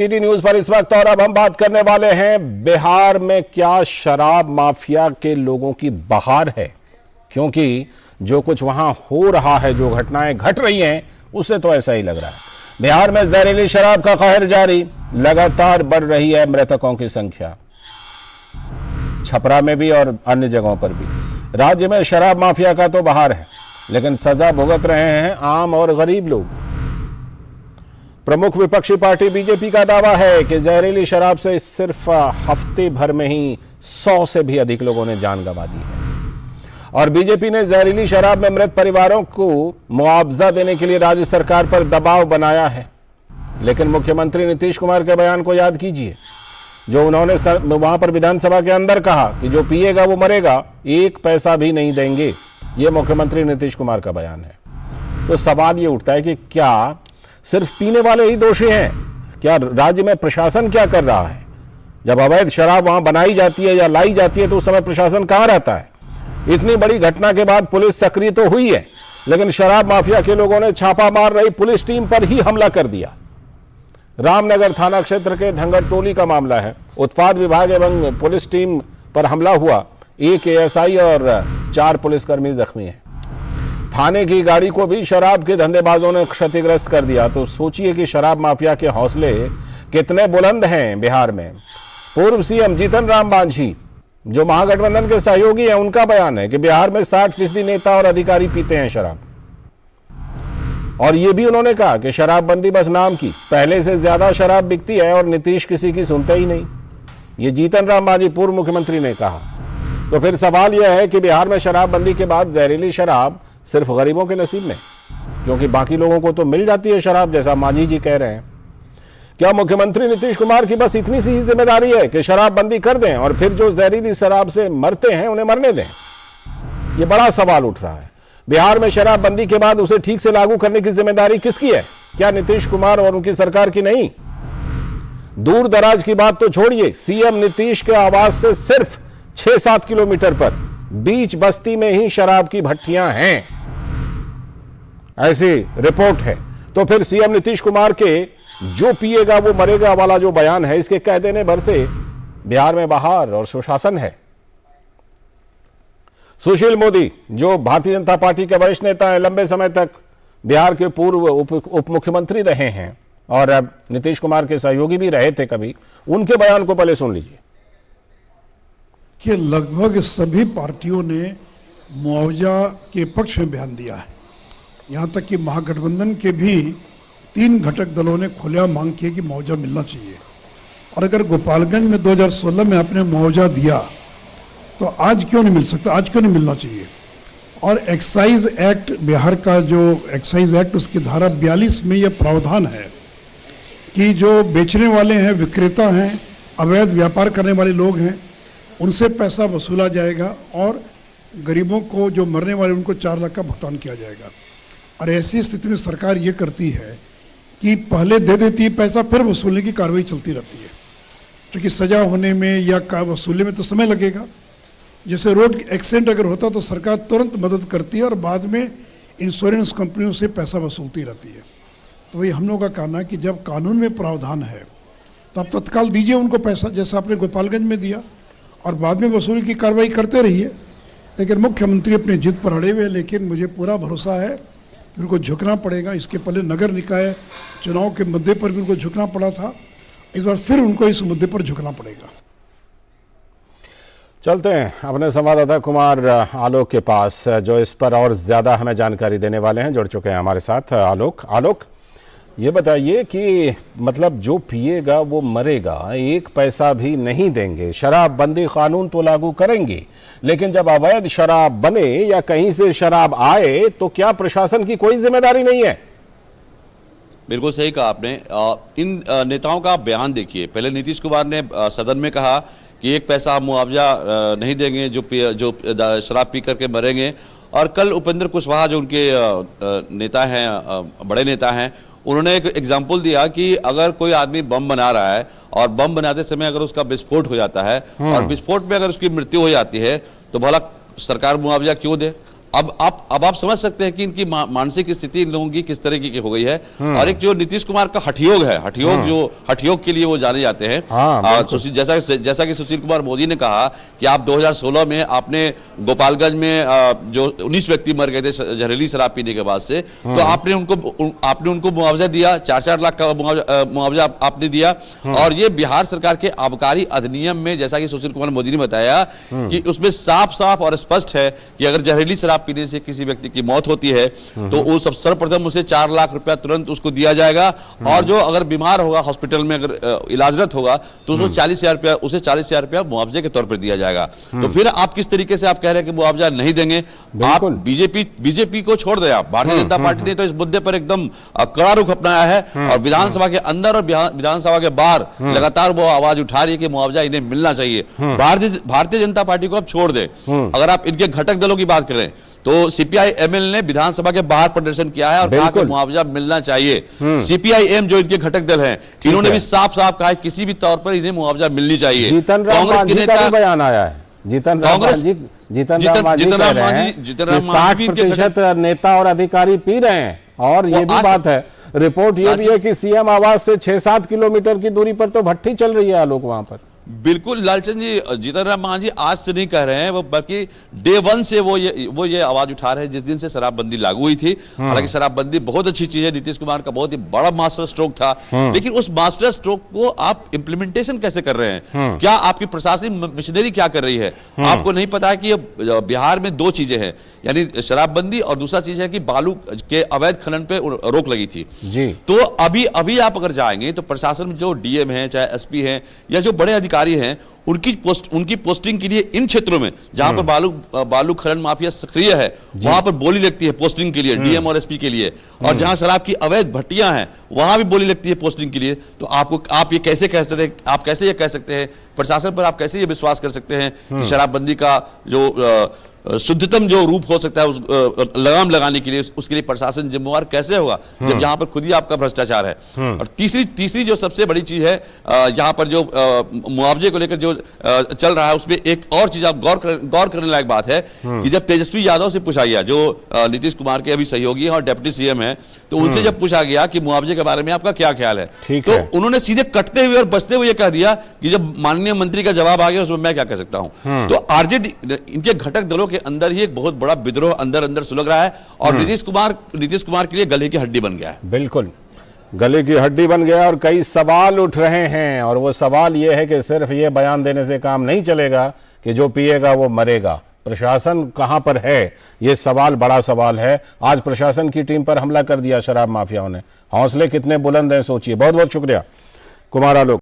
TT news पर इस वक्त और अब हम बात करने वाले हैं बिहार में क्या शराब माफिया के लोगों की बहार है, क्योंकि जो कुछ वहां हो रहा है, जो घटनाएं घट रही हैं, उससे तो ऐसा ही लग रहा है। बिहार में जहरीली शराब का कहर जारी, लगातार बढ़ रही है मृतकों की संख्या, छपरा में भी और अन्य जगहों पर भी। राज्य में शराब माफिया का तो बहार है, लेकिन सजा भुगत रहे हैं आम और गरीब लोग। प्रमुख विपक्षी पार्टी बीजेपी का दावा है कि जहरीली शराब से सिर्फ हफ्ते भर में ही 100 से भी अधिक लोगों ने जान गंवा दी है। और बीजेपी ने जहरीली शराब में मृत परिवारों को मुआवजा देने के लिए राज्य सरकार पर दबाव बनाया है। लेकिन मुख्यमंत्री नीतीश कुमार के बयान को याद कीजिए, जो उन्होंने वहां पर विधानसभा के अंदर कहा कि जो पिएगा वो मरेगा, 1 पैसा भी नहीं देंगे। ये मुख्यमंत्री नीतीश कुमार का बयान है। तो सवाल ये उठता है कि क्या सिर्फ पीने वाले ही दोषी हैं? क्या राज्य में प्रशासन क्या कर रहा है? जब अवैध शराब वहां बनाई जाती है या लाई जाती है तो उस समय प्रशासन कहां रहता है? इतनी बड़ी घटना के बाद पुलिस सक्रिय तो हुई है, लेकिन शराब माफिया के लोगों ने छापा मार रही पुलिस टीम पर ही हमला कर दिया। रामनगर थाना क्षेत्र के धंगर टोली का मामला है। उत्पाद विभाग एवं पुलिस टीम पर हमला हुआ, 1 एएसआई और 4 पुलिसकर्मी जख्मी हैं। थाने की गाड़ी को भी शराब के धंधेबाजों ने क्षतिग्रस्त कर दिया। तो सोचिए कि शराब माफिया के हौसले कितने बुलंद हैं बिहार में। पूर्व सीएम जीतन राम मांझी, जो महागठबंधन के सहयोगी हैं, उनका बयान है कि बिहार में 60% नेता और अधिकारी पीते हैं शराब। और यह भी उन्होंने कहा कि शराबबंदी बस नाम की, पहले से ज्यादा शराब बिकती है और नीतीश किसी की सुनते ही नहीं। ये जीतन राम मांझी पूर्व मुख्यमंत्री ने कहा। तो फिर सवाल यह है कि बिहार में शराबबंदी के बाद जहरीली शराब सिर्फ गरीबों के नसीब में, क्योंकि बाकी लोगों को तो मिल जाती है शराब, जैसा मांझी जी कह रहे हैं। क्या मुख्यमंत्री नीतीश कुमार की बस इतनी सी ही जिम्मेदारी है कि शराबबंदी कर दें और फिर जो जहरीली शराब से मरते हैं उन्हें मरने दें? यह बड़ा सवाल उठ रहा है। बिहार में शराबबंदी के बाद उसे ठीक से लागू करने की जिम्मेदारी किसकी है? क्या नीतीश कुमार और उनकी सरकार की नहीं? दूर दराज की बात तो छोड़िए, सीएम नीतीश के आवास से सिर्फ 6-7 किलोमीटर पर बीच बस्ती में ही शराब की भट्टियां हैं, ऐसी रिपोर्ट है। तो फिर सीएम नीतीश कुमार के जो पिएगा वो मरेगा वाला जो बयान है, इसके कह देने भर से बिहार में बहार और सुशासन है। सुशील मोदी, जो भारतीय जनता पार्टी के वरिष्ठ नेता हैं, लंबे समय तक बिहार के पूर्व उप मुख्यमंत्री रहे हैं और अब नीतीश कुमार के सहयोगी भी रहे थे कभी, उनके बयान को पहले सुन लीजिए। कि लगभग सभी पार्टियों ने मुआवजा के पक्ष में बयान दिया है। यहाँ तक कि महागठबंधन के भी 3 घटक दलों ने खुलेआम मांग की कि मुआवजा मिलना चाहिए। और अगर गोपालगंज में 2016 में आपने मुआवजा दिया तो आज क्यों नहीं मिल सकता, आज क्यों नहीं मिलना चाहिए? और एक्साइज एक्ट, बिहार का जो एक्साइज एक्ट, उसकी धारा 42 में यह प्रावधान है कि जो बेचने वाले हैं, विक्रेता हैं, अवैध व्यापार करने वाले लोग हैं, उनसे पैसा वसूला जाएगा और गरीबों को जो मरने वाले उनको 4 लाख का भुगतान किया जाएगा। और ऐसी स्थिति में सरकार ये करती है कि पहले दे देती है पैसा, फिर वसूलने की कार्रवाई चलती रहती है, क्योंकि सजा होने में या वसूलने में तो समय लगेगा। जैसे रोड एक्सीडेंट अगर होता तो सरकार तुरंत मदद करती है और बाद में इंश्योरेंस कंपनियों से पैसा वसूलती रहती है। तो वही हम लोगों का कहना है कि जब कानून में प्रावधान है तो आप तत्काल दीजिए उनको पैसा, जैसा आपने गोपालगंज में दिया, और बाद में वसूली की कार्रवाई करते रहिए। लेकिन मुख्यमंत्री अपनी जिद पर अड़े हुए, लेकिन मुझे पूरा भरोसा है कि उनको झुकना पड़ेगा। इसके पहले नगर निकाय चुनाव के मुद्दे पर भी उनको झुकना पड़ा था, इस बार फिर उनको इस मुद्दे पर झुकना पड़ेगा। चलते हैं अपने संवाददाता कुमार आलोक के पास, जो इस पर और ज्यादा हमें जानकारी देने वाले हैं। जुड़ चुके हैं हमारे साथ आलोक, ये बताइए कि मतलब जो पिएगा वो मरेगा, 1 पैसा भी नहीं देंगे। शराबबंदी कानून तो लागू करेंगे, लेकिन जब अवैध शराब बने या कहीं से शराब आए तो क्या प्रशासन की कोई जिम्मेदारी नहीं है? बिल्कुल सही कहा आपने। इन नेताओं का बयान देखिए। पहले नीतीश कुमार ने सदन में कहा कि 1 पैसा मुआवजा नहीं देंगे जो शराब पी करके मरेंगे। और कल उपेंद्र कुशवाहा, जो उनके नेता हैं, बड़े नेता हैं, उन्होंने एक एग्जाम्पल दिया कि अगर कोई आदमी बम बना रहा है और बम बनाते समय अगर उसका विस्फोट हो जाता है और विस्फोट में अगर उसकी मृत्यु हो जाती है तो भला सरकार मुआवजा क्यों दे? अब आप समझ सकते हैं कि इनकी मानसिक स्थिति इन लोगों की किस तरीके की हो गई है। और एक जो नीतीश कुमार का हठयोग है, हठयोग के लिए वो जाने जाते हैं। जैसा कि सुशील कुमार मोदी ने कहा कि आप 2016 में आपने गोपालगंज में जो 19 व्यक्ति मर गए थे जहरीली शराब पीने के बाद से, तो आपने उनको मुआवजा दिया, 4-4 लाख का मुआवजा आपने दिया। और ये बिहार सरकार के आबकारी अधिनियम में, जैसा कि सुशील कुमार मोदी ने बताया, कि उसमें साफ साफ और स्पष्ट है कि अगर जहरीली शराब पीने से किसी व्यक्ति की मौत होती है तो वो सर्वप्रथम उसे 4 लाख रुपया तुरंत उसको दिया जाएगा। और जो अगर बीमार होगा, हॉस्पिटल में अगर इलाजरत होगा, तो उसको 40,000 रुपया मुआवजे के तौर पर दिया जाएगा। तो फिर आप किस तरीके से आप कह रहे हैं कि मुआवजा नहीं देंगे? आप बीजेपी को छोड़ दें, आप भारतीय जनता पार्टी ने तो इस मुद्दे पर एकदम कड़ा रुख अपनाया है और विधानसभा के अंदर और विधानसभा के बाहर लगातार वो आवाज उठा रही है कि मुआवजा इन्हें मिलना चाहिए। भारतीय जनता पार्टी को आप छोड़ दें। अगर आप इनके घटक दलों की बात करें तो सीपीआई-एमएल ने विधानसभा के बाहर प्रदर्शन किया है और कहा कि मुआवजा मिलना चाहिए। सीपीआई-एम जो इनके घटक दल हैं, इन्होंने भी साफ साफ कहा किसी भी तौर पर इन्हें मुआवजा मिलनी चाहिए। कांग्रेस के नेता बयान आया है, जीतन राम मांझी कह रहे हैं 60% नेता और अधिकारी पी रहे हैं। और ये भी बात है, रिपोर्ट ये भी है कि सीएम आवास से 6-7 किलोमीटर की दूरी पर तो भट्टी चल रही है आलोक वहां पर। बिल्कुल लालचंद जी, जीतन राम मांझी आज से नहीं कह रहे हैं, वो बल्कि डे 1 से वो ये आवाज उठा रहे हैं जिस दिन से शराबबंदी लागू हुई थी। हालांकि शराबबंदी बहुत अच्छी चीज है, नीतीश कुमार का बहुत ही बड़ा मास्टर स्ट्रोक था, लेकिन उस मास्टर स्ट्रोक को आप इंप्लीमेंटेशन कैसे कर रहे हैं? क्या आपकी प्रशासनिक मशीनरी क्या कर रही है? आपको नहीं पता है कि बिहार में 2 चीजें हैं, यानी शराबबंदी और दूसरा चीज है कि बालू के अवैध खनन पे रोक लगी थी जी। तो अभी आप अगर जाएंगे तो प्रशासन में जो डीएम है, चाहे एसपी हैं या जो बड़े अधिकारी हैं, उनकी पोस्टिंग के लिए इन क्षेत्रों में जहां पर बालू खनन माफिया सक्रिय है, वहां पर बोली लगती है पोस्टिंग के लिए, डीएम और एसपी के लिए। और जहां शराब की अवैध भट्टियां हैं वहां भी बोली लगती है पोस्टिंग के लिए। तो आप ये कैसे कह सकते हैं, आप कैसे ये कह सकते हैं, प्रशासन पर आप कैसे ये विश्वास कर सकते हैं कि शराबबंदी का जो शुद्धतम जो रूप हो सकता है उस लगाम लगाने के लिए, उसके लिए प्रशासन जिम्मेवार कैसे होगा जब यहाँ पर खुद ही आपका भ्रष्टाचार है? और तीसरी जो सबसे बड़ी चीज है यहाँ पर जो मुआवजे को लेकर जो चल रहा है, उसमें एक और चीज आप गौर करने लायक बात है कि जब तेजस्वी यादव से पूछा गया, जो नीतीश कुमार के अभी सहयोगी हैं और डिप्टी सीएम है, तो उनसे जब पूछा गया कि मुआवजे के बारे में आपका क्या ख्याल है, तो उन्होंने सीधे कटते हुए और बचते हुए कह दिया कि जब माननीय मंत्री का जवाब आ गया उसमें मैं क्या कह सकता हूं। तो आरजेडी इनके घटक दलों के अंदर ही एक बहुत बड़ा विद्रोह अंदर सुलग रहा है और नीतीश कुमार के लिए गले की हड्डी बन गया है। बिल्कुल गले की हड्डी बन गया और कई सवाल उठ रहे हैं। और वो सवाल ये है कि सिर्फ ये बयान देने से काम नहीं चलेगा कि जो पिएगा वो मरेगा। प्रशासन कहां पर है, ये सवाल बड़ा सवाल है। आज प्रशासन की टीम पर हमला कर दिया शराब माफियाओं ने। हौसले कितने बुलंद हैं सोचिए। बहुत बहुत शुक्रिया कुमार आलोक।